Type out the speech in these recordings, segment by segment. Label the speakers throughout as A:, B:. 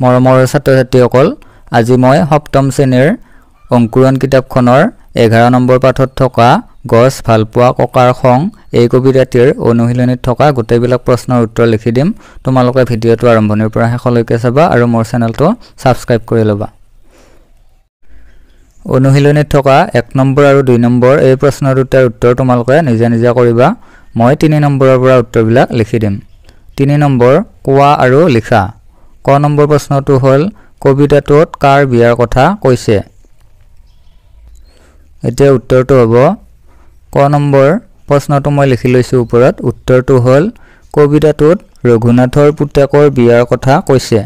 A: মৰমৰ ছাত্ৰ-ছাত্ৰীসকল আজি মই সপ্তম শ্ৰেণীৰ অংকুৰণ কিতাপখনৰ 11 নম্বৰ পাঠত থকা গছ ভালপোৱা ককাৰ খং এই কবিতাটিৰ অনুশীলনীত থকা গোটেইবিলাক প্ৰশ্নৰ উত্তৰ লিখি দিম। তোমালোকে ভিডিঅটো আৰম্ভণিৰ পৰা শেষলৈকে চাবা আৰু মোৰ চেনেলটো সাবস্ক্ৰাইব কৰি ল'বা। অনুশীলনীত থকা 1 নম্বৰ আৰু 2 নম্বৰ এই প্ৰশ্ন দুটাৰ উত্তৰ তোমালোকে নিজে নিজে কৰিবা। মই 3 নম্বৰৰ পৰা উত্তৰবিলাক লিখি দিম। 3 নম্বৰ কোৱা আৰু লিখা। ক নম্বৰ প্ৰশ্নটো হ'ল কবিতাটোত কাৰ বিয়াৰ কথা কৈছে। এতিয়া উত্তৰটো হ'ব ক নম্বৰ প্ৰশ্নটো মই লিখি লৈছোঁ ওপৰত। উত্তৰটো হ'ল কবিতাটোত ৰঘুনাথৰ পুতেকৰ বিয়াৰ কথা কৈছে।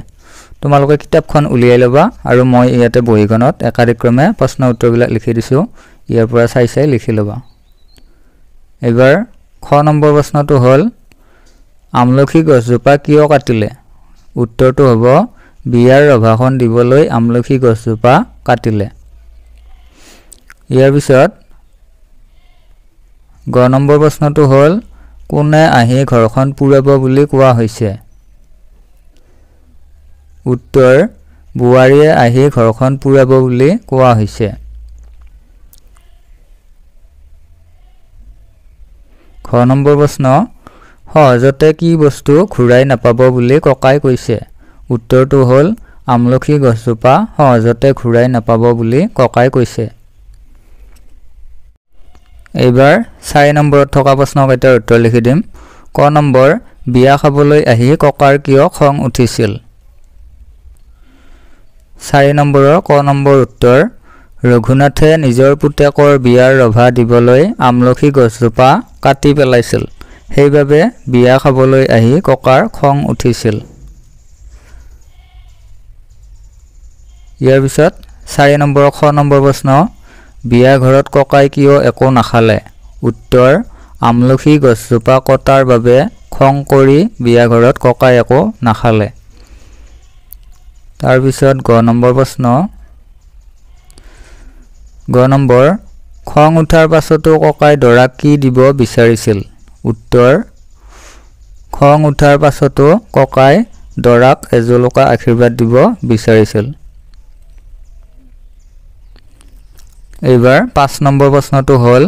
A: তোমালোকে কিতাপখন উলিয়াই ল'বা আৰু মই ইয়াতে বহীখনত একাদিক্ৰমে প্ৰশ্ন উত্তৰবিলাক লিখি দিছোঁ। ইয়াৰ পৰা চাই চাই লিখি ল'বা। এবাৰ খ নম্বৰ প্ৰশ্নটো হ'ল আমলখি গছজোপা কিয় কাটিলে। উত্তৰটো হ'ব বিয়াৰ ৰভাখন দিবলৈ আমলখি গছজোপা কাটিলে। ইয়াৰ পিছত গ নম্বৰ প্ৰশ্নটো হ'ল কোনে আহি ঘৰখন পুৰাব বুলি কোৱা হৈছে। উত্তৰ বোৱাৰীয়ে আহি ঘৰখন পুৰাব বুলি কোৱা হৈছে। খ নম্বৰ প্ৰশ্ন সহজতে কি বস্তু ঘূৰাই নাপাব বুলি ককাই কৈছে। উত্তৰটো হ'ল আমলখি গছজোপা সহজতে ঘূৰাই নাপাব বুলি ককাই কৈছে। এইবাৰ 4 নম্বৰত থকা প্ৰশ্নকেইটাৰ উত্তৰ লিখি দিম। ক নম্বৰ বিয়া খাবলৈ আহি ককাৰ কিয় খং উঠিছিল। 4 নম্বৰৰ ক নম্বৰ উত্তৰ ৰঘুনাথে নিজৰ পুতেকৰ বিয়াৰ ৰভা দিবলৈ আমলখি গছজোপা কাটি পেলাইছিল। সেইবাবে বিয়া খাবলৈ আহি ককাৰ খং উঠিছিল। ইয়াৰ পিছত 4 নম্বৰৰ খ নম্বৰ প্ৰশ্ন বিয়া ঘৰত ককাই কিয় একো নাখালে। উত্তৰ আমলখি গছজোপা কটাৰ বাবে খং কৰি বিয়া ঘৰত ককাই একো নাখালে। তাৰপিছত গ নম্বৰ প্ৰশ্ন গ নম্বৰ খং উঠাৰ পাছতো ককাই দৰাক কি দিব বিচাৰিছিল। উত্তৰ খং উঠাৰ পাছতো ককাই দৰাক এজোলোকা আশীৰ্বাদ দিব বিচাৰিছিল। এইবাৰ 5 নম্বৰ প্ৰশ্নটো হ'ল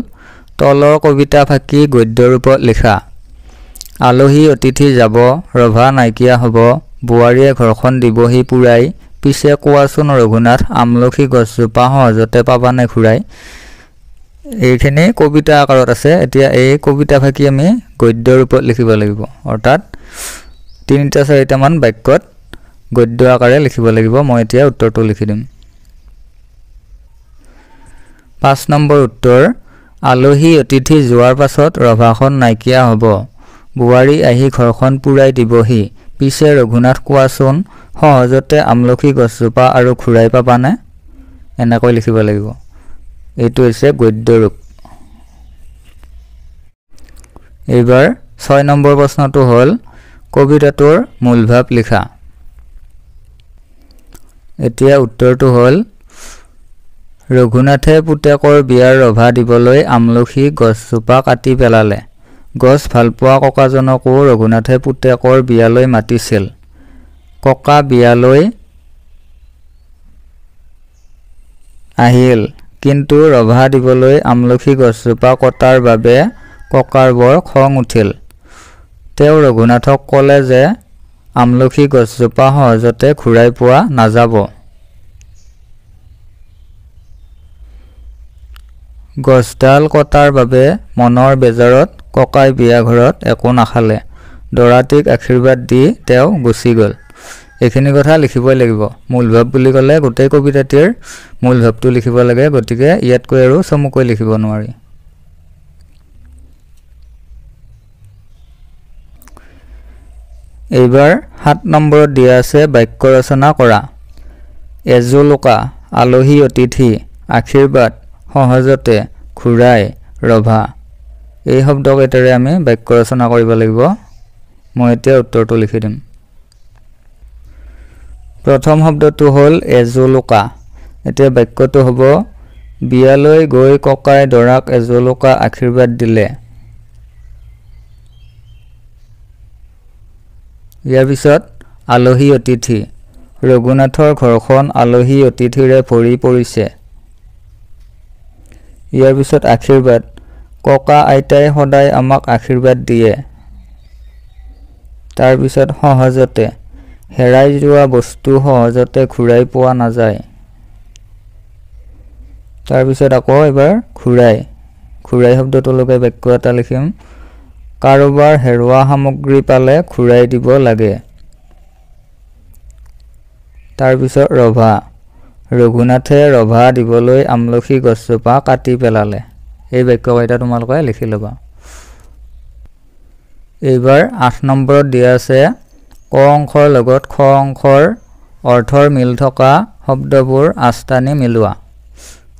A: তলৰ কবিতা ফাকি গদ্য ৰূপত লিখা। আলহী অতিথি যাব ৰভা নাইকিয়া হ'ব বোৱাৰীয়ে ঘৰখন দিবহি পুৰাই পিছে কোৱাচোন ৰঘুনাথ আমলখি গছজোপা সহজতে পাবানে ঘূৰাই। এইখিনি কবিতা আকাৰত আছে। এতিয়া এই কবিতা ফাকি আমি গদ্য ৰূপত লিখিব লাগিব। অৰ্থাৎ 3-4 মান বাক্যত গদ্য আকাৰে লিখিব লাগিব। মই এতিয়া উত্তৰটো লিখি দিম। 5 নম্বৰ উত্তৰ আলহী অতিথি যোৱাৰ পাছত ৰভাখন নাইকিয়া হ'ব বোৱাৰী আহি ঘৰখন পুৰাই দিবহি পিছে ৰঘুনাথ কোৱাচোন সহজতে আমলখি গছজোপা আৰু ঘূৰাই পাবানে। এনেকৈ লিখিব লাগিব। এইটো হৈছে গদ্য ৰূপ। এইবাৰ 6 নম্বৰ প্ৰশ্নটো হ'ল কবিতাটোৰ মূলভাৱ লিখা। এতিয়া উত্তৰটো হ'ল ৰঘুনাথে পুতেকৰ বিয়াৰ ৰভা দিবলৈ আমলখি গছজোপা কাটি পেলালে। গছ ভালপোৱা ককাজনকো ৰঘুনাথে পুতেকৰ বিয়ালৈ মাতিছিল। ককা বিয়ালৈ আহিল কিন্তু ৰভা দিবলৈ আমলখি গছজোপা কটাৰ বাবে ককাৰ বৰ খং উঠিল। তেওঁ ৰঘুনাথক ক'লে যে আমলখি গছজোপা সহজতে ঘূৰাই পোৱা নাযাব। গছডাল কটাৰ বাবে মনৰ বেজাৰত ককাই বিয়া ঘৰত একো নাখালে। দৰাটিক আশীৰ্বাদ দি তেওঁ গুচি গ'ল। এইখিনি কথা লিখিবই লাগিব। মূলভাৱ বুলি ক'লে গোটেই কবিতাটিৰ মূলভাৱটো লিখিব লাগে। গতিকে ইয়াতকৈ আৰু চমুকৈ লিখিব নোৱাৰি। এইবাৰ 7 নম্বৰত দিয়া আছে বাক্য ৰচনা কৰা। এজোলোকা আলহী অতিথি আশীৰ্বাদ সহজতে ঘূৰাই ৰভা এই শব্দকেইটাৰে আমি বাক্য ৰচনা কৰিব লাগিব। মই এতিয়া উত্তৰটো লিখি দিম। প্ৰথম শব্দটো হ'ল এজোলোকা। এতিয়া বাক্যটো হ'ব বিয়ালৈ গৈ ককাই দৰাক এজোলোকা আশীৰ্বাদ দিলে। ইয়াৰ পিছত আলহী অতিথি ৰঘুনাথৰ ঘৰখন আলহী অতিথিৰে ভৰি পৰিছে। ইয়াৰ পিছত আশীৰ্বাদ, ককা আইতাই সদায় আমাক আশীৰ্বাদ দিয়ে। তাৰ পিছত সহজতে, হেৰাই যোৱা বস্তু সহজতে ঘূৰাই পোৱা নাযায়। তাৰ পিছত আকৌ এবাৰ ঘূৰাই শব্দটো লগাই বাক্য এটা লিখিম। কাৰোবাৰ হেৰুৱা সামগ্ৰী পালে ঘূৰাই দিব লাগে। তাৰ পিছত ৰভা, ৰঘুনাথে ৰভা দিবলৈ আমলখি গছজোপা কাটি পেলালে। এই বাক্যকেইটা তোমালোকে লিখি ল'বা। এইবাৰ 8 নম্বৰত দিয়া আছে ক অংশৰ লগত খ অংশৰ অৰ্থৰ মিল থকা শব্দবোৰ আস্তানি মিলোৱা।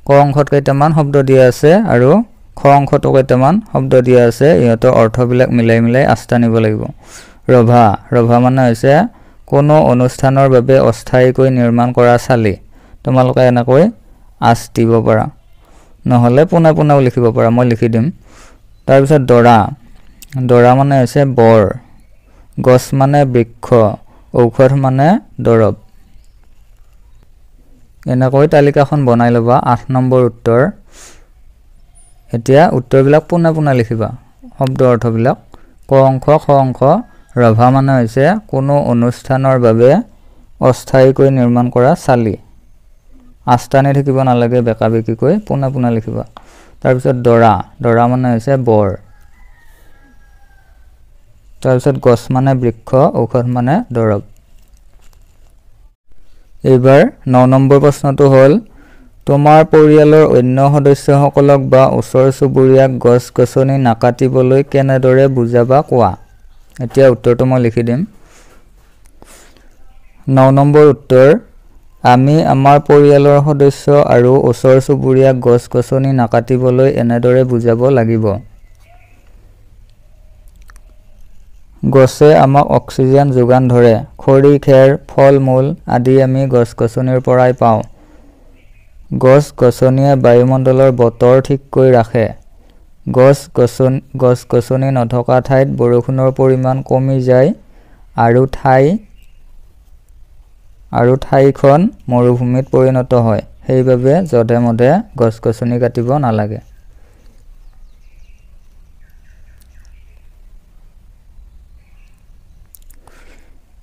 A: ক অংশত কেইটামান শব্দ দিয়া আছে আৰু খ অংশতো কেইটামান শব্দ দিয়া আছে। ইহঁতৰ অৰ্থবিলাক মিলাই মিলাই আস্তানিব লাগিব। ৰভা মানে হৈছে কোনো অনুষ্ঠানৰ বাবে অস্থায়ীকৈ নিৰ্মাণ কৰা চালি। তোমালোকে এনেকৈ আঁচ দিব পাৰা, নহ'লে পোনে পোনেও লিখিব পাৰা, মই লিখি দিম। তাৰপিছত দৰা মানে হৈছে বৰ, গছ মানে বৃক্ষ, ঔষধ মানে দৰৱ। এনেকৈ তালিকাখন বনাই ল'বা। 8 নম্বৰ উত্তৰ। এতিয়া উত্তৰবিলাক পোনে পোনে লিখিবা, শব্দ অৰ্থবিলাক। ক অংশ খ অংশ, ৰভা মানে হৈছে কোনো অনুষ্ঠানৰ বাবে অস্থায়ীকৈ নিৰ্মাণ কৰা চালি। আস্তানি থাকিব নালাগে বেকা বেকিকৈ, পোনে পোনে লিখিবা। তাৰপিছত দৰা মানে হৈছে বৰ। তাৰপিছত গছ মানে বৃক্ষ, ঔষধ মানে দৰৱ। এইবাৰ 9 নম্বৰ প্ৰশ্নটো হ'ল তোমাৰ পৰিয়ালৰ অন্য সদস্যসকলক বা ওচৰ চুবুৰীয়াক গছ গছনি নাকাটিবলৈ কেনেদৰে বুজাবা কোৱা। এতিয়া উত্তৰটো মই লিখি দিম। 9 নম্বৰ উত্তৰ, আমি আমাৰ পৰিয়ালৰ সদস্য আৰু ওচৰ চুবুৰীয়াক গছ গছনি নাকাটিবলৈ এনেদৰে বুজাব লাগিব। গছে আমাক অক্সিজেন যোগান ধৰে। খৰি, খেৰ, ফল মূল আদি আমি গছ গছনিৰ পৰাই পাওঁ। গছ গছনিয়ে বায়ুমণ্ডলৰ বতৰ ঠিক কৰি ৰাখে। গছ গছনি নথকা ঠাইত বৰষুণৰ পৰিমাণ কমি যায় আৰু ঠাইখন মৰুভূমিত পৰিণত হয়। সেইবাবে যধে মধে গছ গছনি কাটিব নালাগে।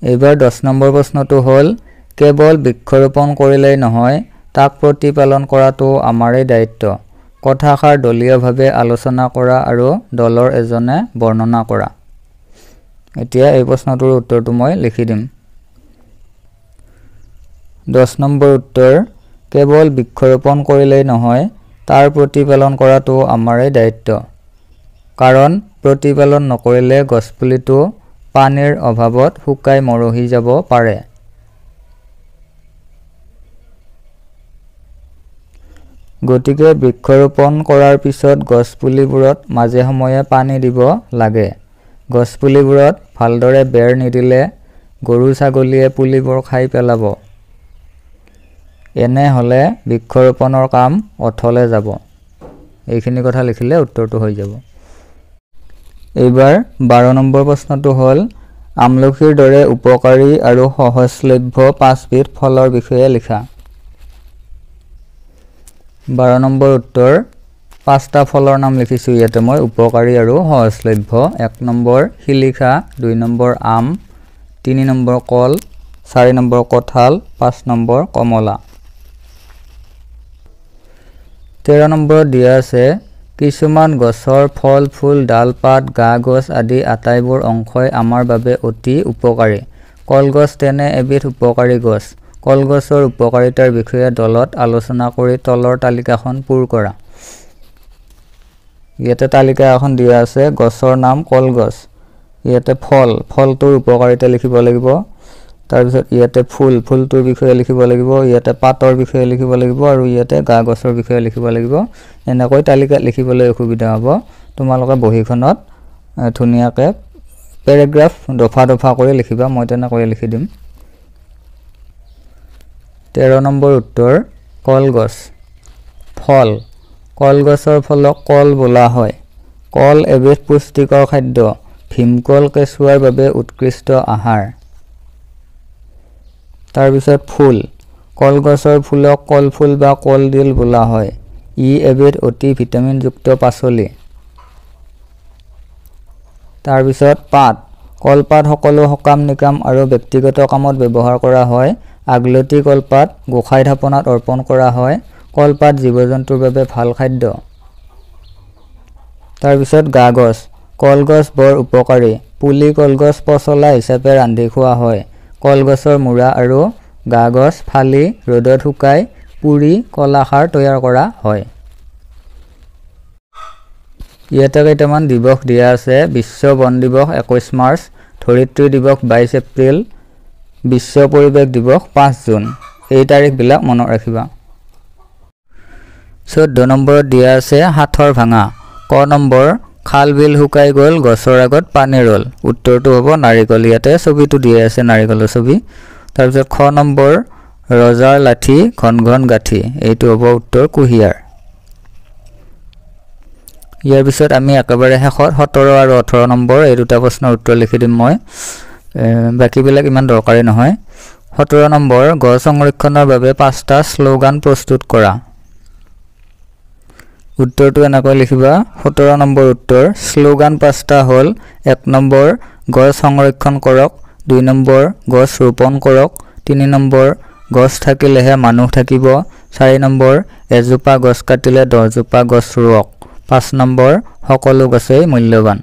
A: এইবাৰ 10 নম্বৰ প্ৰশ্নটো হ'ল কেৱল বৃক্ষৰোপণ কৰিলেই নহয়, তাক প্ৰতিপালন কৰাটো আমাৰেই দায়িত্ব। কথাষাৰ দলীয়ভাৱে আলোচনা কৰা আৰু দলৰ এজনে বৰ্ণনা কৰা। এতিয়া এই প্ৰশ্নটোৰ উত্তৰটো মই লিখি দিম। 10 নম্বৰ উত্তৰ, কেৱল বৃক্ষৰোপণ কৰিলেই নহয়, তাৰ প্ৰতিপালন কৰাটো আমাৰেই দায়িত্ব। কাৰণ প্ৰতিপালন নকৰিলে গছপুলিটো পানীৰ অভাৱত শুকাই মৰহি যাব পাৰে। গতিকে বৃক্ষৰোপণ কৰাৰ পিছত গছপুলিবোৰত মাজে সময়ে পানী দিব লাগে। গছপুলিবোৰত ভালদৰে বেৰ নিদিলে গৰু ছাগলীয়ে পুলিবোৰ খাই পেলাব। এনে হ'লে বৃক্ষৰোপণৰ কাম অথলে যাব। এইখিনি কথা লিখিলে উত্তৰটো হৈ যাব। এইবাৰ 12 নম্বৰ প্ৰশ্নটো হ'ল আমলখিৰ দৰে উপকাৰী আৰু সহজলভ্য 5বিধ ফলৰ বিষয়ে লিখা। 12 নম্বৰ উত্তৰ, 5টা ফলৰ নাম লিখিছোঁ ইয়াতে মই, উপকাৰী আৰু সহজলভ্য। 1 নম্বৰ শিলিখা, 2 নম্বৰ আম, 3 নম্বৰ কল, 4 নম্বৰ কঁঠাল, 5 নম্বৰ কমলা। 13 নম্বৰত দিয়া আছে কিছুমান গছৰ ফল, ফুল, ডাল, পাত, গা গছ আদি আটাইবোৰ অংশই আমাৰ বাবে অতি উপকাৰী। কলগছ তেনে এবিধ উপকাৰী গছ। কলগছৰ উপকাৰিতাৰ বিষয়ে দলত আলোচনা কৰি তলৰ তালিকাখন পূৰ কৰা। ইয়াতে তালিকা এখন দিয়া আছে, গছৰ নাম কলগছ। ইয়াতে ফলটোৰ উপকাৰিতা লিখিব লাগিব। তাৰপিছত ইয়াতে ফুলটোৰ বিষয়ে লিখিব লাগিব। ইয়াতে পাতৰ বিষয়ে লিখিব লাগিব আৰু ইয়াতে গা গছৰ বিষয়ে লিখিব লাগিব। এনেকৈ তালিকাত লিখিবলৈ অসুবিধা হ'ব। তোমালোকে বহীখনত ধুনীয়াকৈ পেৰেগ্ৰাফ দফা দফা কৰি লিখিবা। মই তেনেকৈ লিখি দিম। 13 নম্বৰ উত্তৰ, কলগছ। ফল, কলগছৰ ফলক কল বোলা হয়। কল এবিধ পুষ্টিকৰ খাদ্য। ভীমকল কেঁচুৱাৰ বাবে উৎকৃষ্ট আহাৰ। তাৰ পিছত ফুল কলগছৰ ফুলক কলফুল বা কলডিল বোলা হয় ই এবিধ অতি ভিটামিনযুক্ত পাচলি তাৰ পিছত পাত কলপাত সকলো সকাম নিকাম আৰু ব্যক্তিগত কামত ব্যৱহাৰ কৰা হয় আগলতি কলপাত গোসাঁই থাপনাত অৰ্পণ কৰা হয় কলপাত জীৱ-জন্তুৰ বাবে ভাল খাদ্য তাৰ পিছত গাগছ কলগছ বৰ উপকাৰী পুলি কলগছ পচলা হিচাপে ৰান্ধি খোৱা হয় কলগছৰ মূৰা আৰু গাগছ ফালি ৰ'দত শুকাই পুৰি কলাখাৰ তৈয়াৰ কৰা হয় ইয়াতে কেইটামান দিৱস দিয়া আছে বিশ্ব বন দিৱস 21 মাৰ্চ ধৰিত্ৰী দিৱস 22 এপ্ৰিল বিশ্ব পৰিৱেশ দিৱস 5 জুন এই তাৰিখবিলাক মনত ৰাখিবা 14 নম্বৰত দিয়া আছে হাথৰ ভাঙা ক নম্বৰ খাল বিল শুকাই গ'ল গছৰ আগত পানী ৰ'ল উত্তৰটো হ'ব নাৰিকল ইয়াতে ছবিটো দিয়া আছে নাৰিকলৰ ছবি তাৰপিছত খ নম্বৰ ৰজাৰ লাঠি ঘন ঘন গাঠি এইটো হ'ব উত্তৰ কুহিয়াৰ ইয়াৰ পিছত আমি একেবাৰে শেষত 17 আৰু 18 নম্বৰ এই দুটা প্ৰশ্নৰ উত্তৰ লিখি দিম মই বাকিবিলাক ইমান দৰকাৰী নহয় 17 নম্বৰ গছ সংৰক্ষণৰ বাবে 5টা শ্লোগান প্ৰস্তুত কৰা উত্তৰটো এনেকৈ লিখিবা 17 নম্বৰ উত্তৰ শ্লোগান 5টা হ'ল 1 নম্বৰ গছ সংৰক্ষণ কৰক 2 নম্বৰ গছ ৰোপণ কৰক 3 নম্বৰ গছ থাকিলেহে মানুহ থাকিব 4 নম্বৰ এজোপা গছ কাটিলে 10 জোপা গছ ৰুওক 5 নম্বৰ সকলো গছেই মূল্যৱান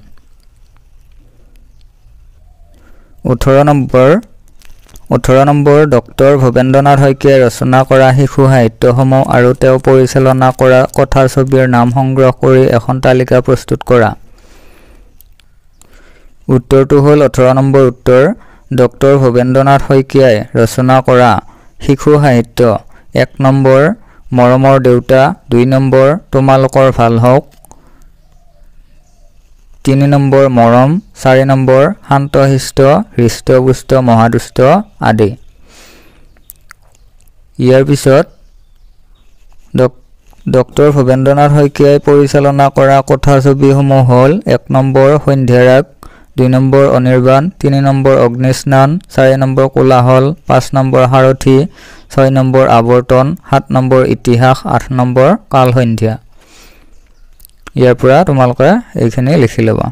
A: 18 নম্বৰ ডক্টৰ ভৱেন্দ্ৰনাথ শইকীয়াই ৰচনা কৰা শিশু সাহিত্যসমূহ আৰু তেওঁ পৰিচালনা কৰা কথাৰ ছবিৰ নাম সংগ্ৰহ কৰি এখন তালিকা প্ৰস্তুত কৰা উত্তৰটো হ'ল 18 নম্বৰ উত্তৰ ডক্টৰ ভৱেন্দ্ৰনাথ শইকীয়াই ৰচনা কৰা শিশু সাহিত্য 1 নম্বৰ মৰমৰ দেউতা 2 নম্বৰ তোমালোকৰ ভাল হওক 3 নম্বৰ মৰম 4 নম্বৰ শান্তশিষ্ট হৃষ্টপুষ্ট মহাদুষ্ট আদি ইয়াৰ পিছত ডক্টৰ ভৱেন্দ্ৰনাথ শইকীয়াই পৰিচালনা কৰা কথাছবিসমূহ হ'ল 1 number Sandhyarag 2 number Anirban 3 number Agnisnan 4 number Kolahal 5 number Sarathi 6 number Abartan 7 number Itihaas 8 number Kalsandhya ইয়াৰ পৰা তোমালোকে এইখিনি লিখি ল'বা